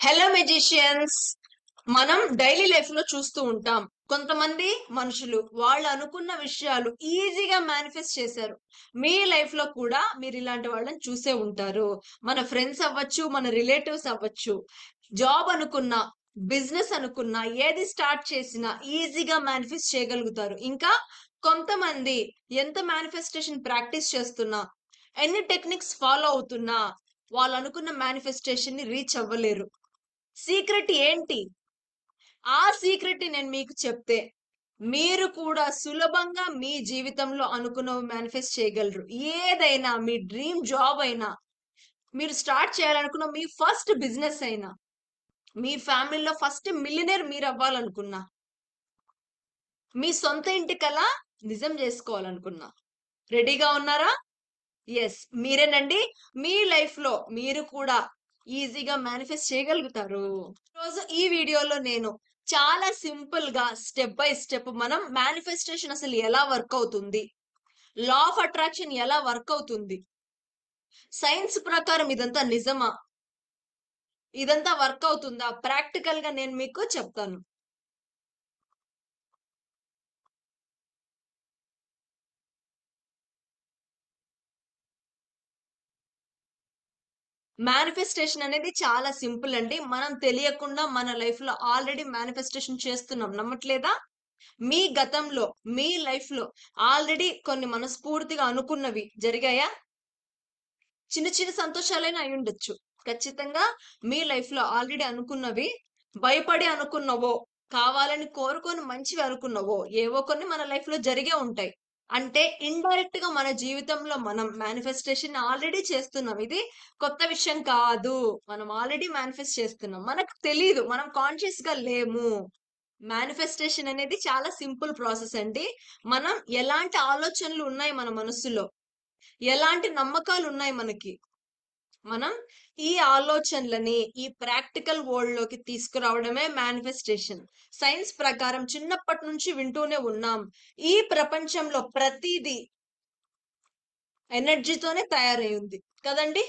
Hello magicians. మనం daily life లో చూస్తూ ఉంటాం. కొంతమంది మనుషులు వాళ్ళు అనుకున్న విషయాలు ఈజీగా మేనిఫెస్ట్ చేశారు. మీ లైఫ్ లో కూడా మీరు ఇలాంటి వాళ్ళని చూసే ఉంటారు. మన ఫ్రెండ్స్ అవ్వచ్చు, మన రిలేటివ్స్ అవ్వచ్చు. జాబ్ అనుకున్నా, బిజినెస్ అనుకున్నా, ఏది స్టార్ట్ చేసినా ఈజీగా మేనిఫెస్ట్ చేయగలుగుతారు. ఇంకా కొంతమంది ఎంత మేనిఫెస్టేషన్ ప్రాక్టీస్ చేస్తున్నా, ఎన్ని టెక్నిక్స్ ఫాలో అవుతున్నా వాళ్ళు అనుకున్న మేనిఫెస్టేషన్ ని రీచ్ అవ్వలేరు. సీక్రెట్ ఏంటి? ఆ సీక్రెట్ నేను మీకు చెప్తే మీరు కూడా సులభంగా మీ జీవితంలో అనుకున్నవి మేనిఫెస్ట్ చేయగలరు. ఏదైనా మీ డ్రీమ్ జాబ్ అయినా, మీరు స్టార్ట్ చేయాలనుకున్న మీ ఫస్ట్ బిజినెస్ అయినా, మీ ఫ్యామిలీలో ఫస్ట్ మిలియనర్ మీరు అవ్వాలనుకున్నా, మీ సొంత ఇంటి కల నిజం చేసుకోవాలనుకున్నా, రెడీగా ఉన్నారా? ఎస్, మీరేనండి. మీ లైఫ్ లో మీరు కూడా ఈజీగా మేనిఫెస్ట్ చేయగలుగుతారు. రోజు ఈ వీడియోలో నేను చాలా సింపుల్ గా స్టెప్ బై స్టెప్ మనం మేనిఫెస్టేషన్ అసలు ఎలా వర్క్ అవుతుంది, లా ఆఫ్ అట్రాక్షన్ ఎలా వర్క్ అవుతుంది, సైన్స్ ప్రకారం ఇదంతా నిజమా, ఇదంతా వర్క్ అవుతుందా, ప్రాక్టికల్ గా నేను మీకు చెప్తాను. మేనిఫెస్టేషన్ అనేది చాలా సింపుల్ అండి. మనం తెలియకుండా మన లైఫ్ లో ఆల్రెడీ మేనిఫెస్టేషన్ చేస్తున్నాం. నమ్మట్లేదా? మీ గతంలో, మీ లైఫ్ లో ఆల్రెడీ కొన్ని మనస్ఫూర్తిగా అనుకున్నవి జరిగాయా? చిన్న చిన్న సంతోషాలైనా అయ్యుండొచ్చు. ఖచ్చితంగా మీ లైఫ్ లో ఆల్రెడీ అనుకున్నవి, భయపడి అనుకున్నవో, కావాలని కోరుకొని మంచివి అనుకున్నవో, ఏవో కొన్ని మన లైఫ్ లో జరిగే ఉంటాయి. అంటే ఇండైరెక్ట్ గా మన జీవితంలో మనం మేనిఫెస్టేషన్ ఆల్రెడీ చేస్తున్నాం. ఇది కొత్త విషయం కాదు. మనం ఆల్రెడీ మేనిఫెస్ట్ చేస్తున్నాం. మనకు తెలీదు. మనం కాన్షియస్ గా లేము. మేనిఫెస్టేషన్ అనేది చాలా సింపుల్ ప్రాసెస్ అండి. మనం ఎలాంటి ఆలోచనలు ఉన్నాయి మన మనస్సులో, ఎలాంటి నమ్మకాలు ఉన్నాయి మనకి, మనం ఈ ఆలోచనలని ఈ ప్రాక్టికల్ వరల్డ్ లోకి తీసుకురావడమే మేనిఫెస్టేషన్. సైన్స్ ప్రకారం చిన్నప్పటి నుంచి వింటూనే ఉన్నాం. ఈ ప్రపంచంలో ప్రతిదీ ఎనర్జీతోనే తయారై ఉంది కదండి.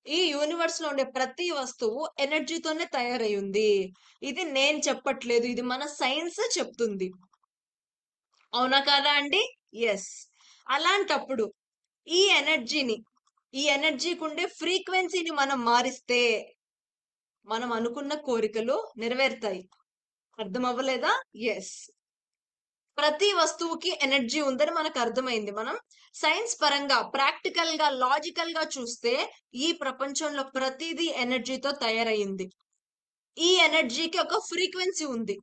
ఈ యూనివర్స్ లో ఉండే ప్రతి వస్తువు ఎనర్జీతోనే తయారై ఉంది. ఇది నేను చెప్పట్లేదు, ఇది మన సైన్స్ చెప్తుంది. అవునా కాదా అండి? ఎస్. అలాంటప్పుడు ఈ ఎనర్జీని, ఈ ఎనర్జీకి ఉండే ఫ్రీక్వెన్సీని మనం మారిస్తే మనం అనుకున్న కోరికలు నెరవేరుతాయి. అర్థం అవ్వలేదా? ఎస్. ప్రతి వస్తువుకి ఎనర్జీ ఉందని మనకు అర్థమైంది. మనం సైన్స్ పరంగా, ప్రాక్టికల్ గా, లాజికల్ గా చూస్తే ఈ ప్రపంచంలో ప్రతిదీ ఎనర్జీతో తయారయ్యింది. ఈ ఎనర్జీకి ఒక ఫ్రీక్వెన్సీ ఉంది.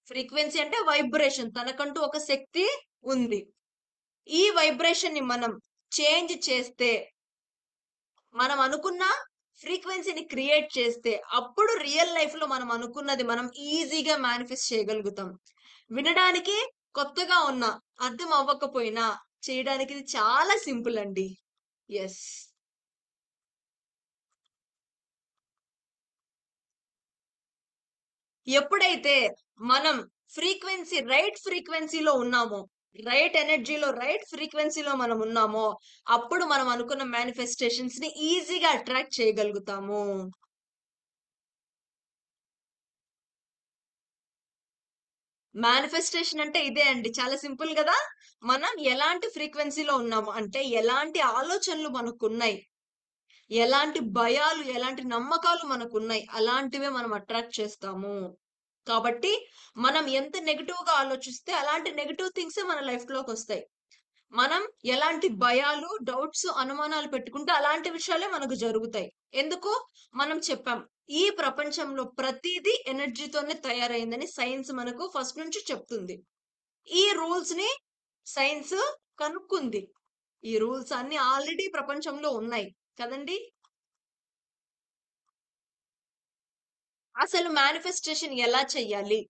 ఫ్రీక్వెన్సీ అంటే వైబ్రేషన్. తనకంటూ ఒక శక్తి ఉంది. ఈ వైబ్రేషన్ ని మనం చేంజ్ చేస్తే, మనం అనుకున్న ఫ్రీక్వెన్సీని క్రియేట్ చేస్తే, అప్పుడు రియల్ లైఫ్ లో మనం అనుకున్నది మనం ఈజీగా మేనిఫెస్ట్ చేయగలుగుతాం. వినడానికి కొత్తగా ఉన్నా, అర్థం అవ్వకపోయినా చేయడానికి ఇది చాలా సింపుల్ అండి. ఎస్. ఎప్పుడైతే మనం రైట్ ఫ్రీక్వెన్సీలో ఉన్నామో, రైట్ ఎనర్జీలో, రైట్ ఫ్రీక్వెన్సీలో మనం ఉన్నామో, అప్పుడు మనం అనుకున్న మేనిఫెస్టేషన్స్ ని ఈజీగా అట్రాక్ట్ చేయగలుగుతాము. మేనిఫెస్టేషన్ అంటే ఇదే అండి. చాలా సింపుల్ గదా! మనం ఎలాంటి ఫ్రీక్వెన్సీలో ఉన్నాము అంటే, ఎలాంటి ఆలోచనలు మనకున్నాయి, ఎలాంటి భయాలు, ఎలాంటి నమ్మకాలు మనకున్నాయి, అలాంటివే మనం అట్రాక్ట్ చేస్తాము. కాబట్టి మనం ఎంత నెగెటివ్‌గా ఆలోచిస్తే అలాంటి నెగెటివ్ థింగ్సే మన లైఫ్‌లోకొస్తాయి. మనం ఎలాంటి భయాలు, డౌట్స్, అనుమానాలు పెట్టుకుంటే అలాంటి విషయాలే మనకు జరుగుతాయి. ఎందుకు? మనం చెప్పాం. ఈ ప్రపంచంలో ప్రతీదీ ఎనర్జీతోనే తయారైందని సైన్స్ మనకు ఫస్ట్ నుంచి చెప్తుంది. ఈ రూల్స్‌ని సైన్స్ కనుక్కుంది. ఈ రూల్స్ అన్నీ ఆల్రెడీ ప్రపంచంలో ఉన్నాయి కదండీ! అసలు మేనిఫెస్టేషన్ ఎలా చెయ్యాలి?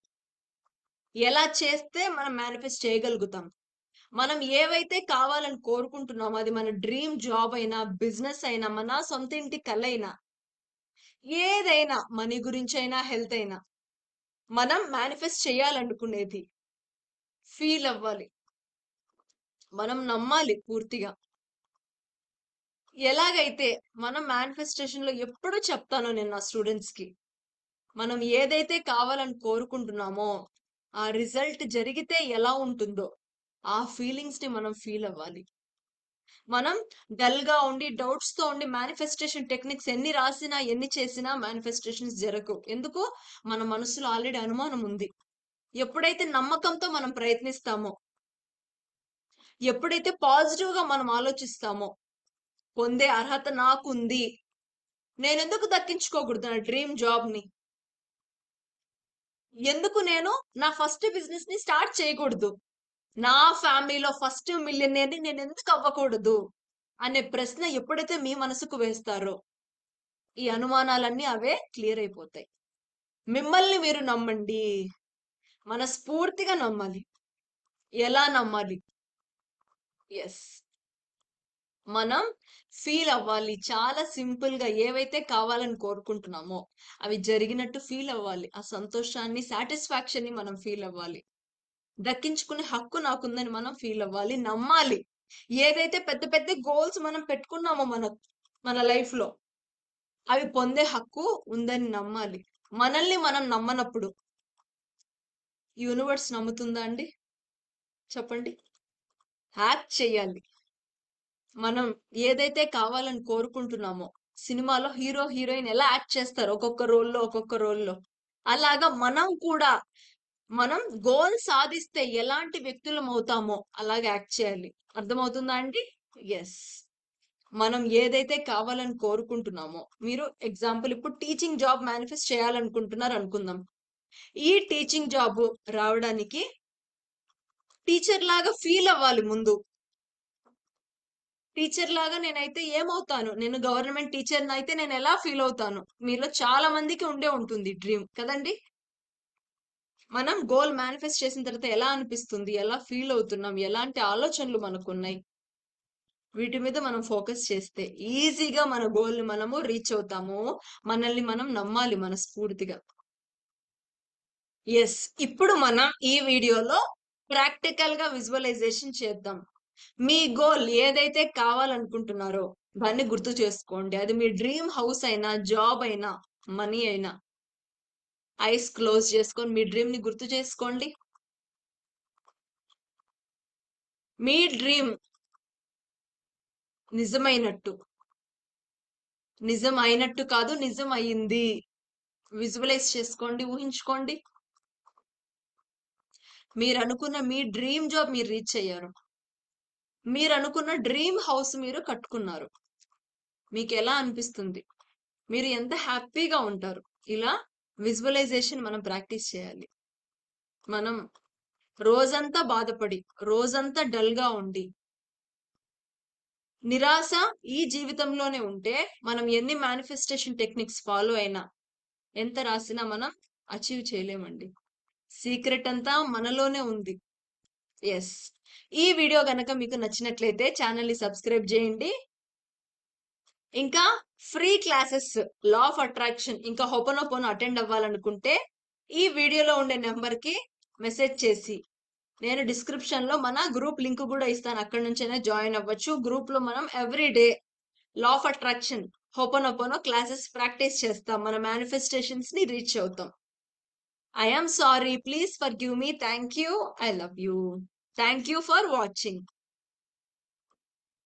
ఎలా చేస్తే మనం మేనిఫెస్ట్ చేయగలుగుతాం? మనం ఏవైతే కావాలని కోరుకుంటున్నామో, అది మన డ్రీమ్ జాబ్ అయినా, బిజినెస్ అయినా, మన సొంత ఇంటి కలైనా, ఏదైనా, మనీ గురించైనా, హెల్త్ అయినా, మనం మేనిఫెస్ట్ చేయాలనుకునేది ఫీల్ అవ్వాలి. మనం నమ్మాలి పూర్తిగా. ఎలాగైతే మనం మేనిఫెస్టేషన్‌లో ఎప్పుడు చెప్తాను నేను నా స్టూడెంట్స్‌కి. మనం ఏదైతే కావాలని కోరుకుంటున్నామో, ఆ రిజల్ట్ జరిగితే ఎలా ఉంటుందో, ఆ ఫీలింగ్స్ ని మనం ఫీల్ అవ్వాలి. మనం డల్ గా ఉండి డౌట్స్ తో ఉండి మేనిఫెస్టేషన్ టెక్నిక్స్ ఎన్ని రాసినా ఎన్ని చేసినా మేనిఫెస్టేషన్స్ జరగవు. ఎందుకు? మన మనసులో ఆల్రెడీ అనుమానం ఉంది. ఎప్పుడైతే నమ్మకంతో మనం ప్రయత్నిస్తామో, ఎప్పుడైతే పాజిటివ్ గా మనం ఆలోచిస్తామో, పొందే అర్హత నాకుంది, నేనెందుకు దక్కించుకోకూడదు నా డ్రీమ్ జాబ్ ని, ఎందుకు నేను నా ఫస్ట్ బిజినెస్ ని స్టార్ట్ చేయకూడదు, నా ఫ్యామిలీలో ఫస్ట్ మిలియనేర్ ని నేను ఎందుకు అవ్వకూడదు అనే ప్రశ్న ఎప్పుడైతే మీ మనసుకు వేస్తారో, ఈ అనుమానాలన్నీ అవే క్లియర్ అయిపోతాయి. మిమ్మల్ని మీరు నమ్మండి. మనస్ఫూర్తిగా నమ్మాలి. ఎలా నమ్మాలి? యెస్. మనం ఫీల్ అవ్వాలి. చాలా సింపుల్ గా ఏవైతే కావాలని కోరుకుంటున్నామో అవి జరిగినట్టు ఫీల్ అవ్వాలి. ఆ సంతోషాన్ని, సాటిస్ఫాక్షన్ ని మనం ఫీల్ అవ్వాలి. దక్కించుకునే హక్కు నాకుందని మనం ఫీల్ అవ్వాలి. నమ్మాలి. ఏదైతే పెద్ద పెద్ద గోల్స్ మనం పెట్టుకున్నామో మన లైఫ్ లో అవి పొందే హక్కు ఉందని నమ్మాలి. మనల్ని మనం నమ్మనప్పుడు యూనివర్స్ నమ్ముతుందా అండి? చెప్పండి. యాక్ట్ చేయాలి. మనం ఏదైతే కావాలని కోరుకుంటున్నామో, సినిమాలో హీరో, హీరోయిన్ ఎలా యాక్ట్ చేస్తారు ఒక్కొక్క రోల్‌లో. అలాగా మనం కూడా మనం గోల్ సాధిస్తే ఎలాంటి వ్యక్తులమవుతామో అలాగే యాక్ట్ చేయాలి. అర్థమవుతుందా అండి? యెస్. మనం ఏదైతే కావాలని కోరుకుంటున్నామో, మీరు ఎగ్జాంపుల్ ఇప్పుడు టీచింగ్ జాబ్ మేనిఫెస్ట్ చేయాలనుకుంటున్నారు అనుకుందాం. ఈ టీచింగ్ జాబ్ రావడానికి టీచర్ లాగా ఫీల్ అవ్వాలి ముందు. టీచర్ లాగా నేనైతే ఏమవుతాను? నేను గవర్నమెంట్ టీచర్‌నయితే నేనెలా ఫీల్ అవుతాను? మీలో చాలా మందికి ఉండే ఉంటుంది డ్రీమ్ కదండీ! మనం గోల్ మేనిఫెస్ట్ చేసిన తర్వాత ఎలా అనిపిస్తుంది? ఎలా ఫీల్ అవుతున్నాం? ఎలాంటి ఆలోచనలు మనకున్నాయి? వీటి మీద మనం ఫోకస్ చేస్తే ఈజీగా మన గోల్‌ని మనము రీచ్ అవుతాము. మనల్ని మనం నమ్మాలి మనస్ఫూర్తిగా. యెస్. ఇప్పుడు మనం ఈ వీడియోలో ప్రాక్టికల్‌గా విజువలైజేషన్ చేద్దాం. మీ గోల్ ఏదైతే కావాలనుకుంటున్నారో దాన్ని గుర్తు చేసుకోండి. అది మీ డ్రీమ్ హౌస్ అయినా, జాబ్ అయినా, మనీ అయినా. ఐస్ క్లోజ్ చేసుకొని మీ డ్రీమ్ ని గుర్తు చేసుకోండి. మీ డ్రీమ్ నిజమైనట్టు. నిజం అయినట్టు కాదు, నిజం అయింది. విజువలైజ్ చేసుకోండి, ఊహించుకోండి. మీరనుకున్న మీ డ్రీమ్ జాబ్ మీరు రీచ్ అయ్యారు. మీరనుకున్న డ్రీమ్ హౌస్ మీరు కట్టుకున్నారు. మీకెలా అనిపిస్తుంది? మీరు ఎంత హ్యాపీగా ఉంటారు? ఇలా విజువలైజేషన్ మనం ప్రాక్టీస్ చేయాలి. మనం రోజంతా బాధపడి, రోజంతా డల్ గా ఉండి, నిరాశ ఈ జీవితంలోనే ఉంటే మనం ఎన్ని మేనిఫెస్టేషన్ టెక్నిక్స్ ఫాలో అయినా, ఎంత రాసినా మనం అచీవ్ చేయలేమండి. సీక్రెట్ అంతా మనలోనే ఉంది. యెస్. ఈ వీడియో గనక మీకు నచ్చినట్లయితే ఛానెల్‌ని సబ్స్క్రైబ్ చేయండి. ఇంకా free classes law of attraction ఇంకా హోపోనోపోనో అటెండ్ అవ్వాలనుకుంటే ఈ వీడియోలో ఉండే నెంబర్‌కి మెసేజ్ చేసి నేను డిస్క్రిప్షన్ లో మన గ్రూప్ లింక్ కూడా ఇస్తాను. అక్కడ నుంచైనా జాయిన్ అవ్వచ్చు. గ్రూప్ లో మనం every day law of attraction ho'oponopono classes practice చేస్తాం. మన మేనిఫెస్టేషన్స్ ని రీచ్ అవుతాం. I am sorry. Please forgive me. Thank you. I love you. Thank you for watching.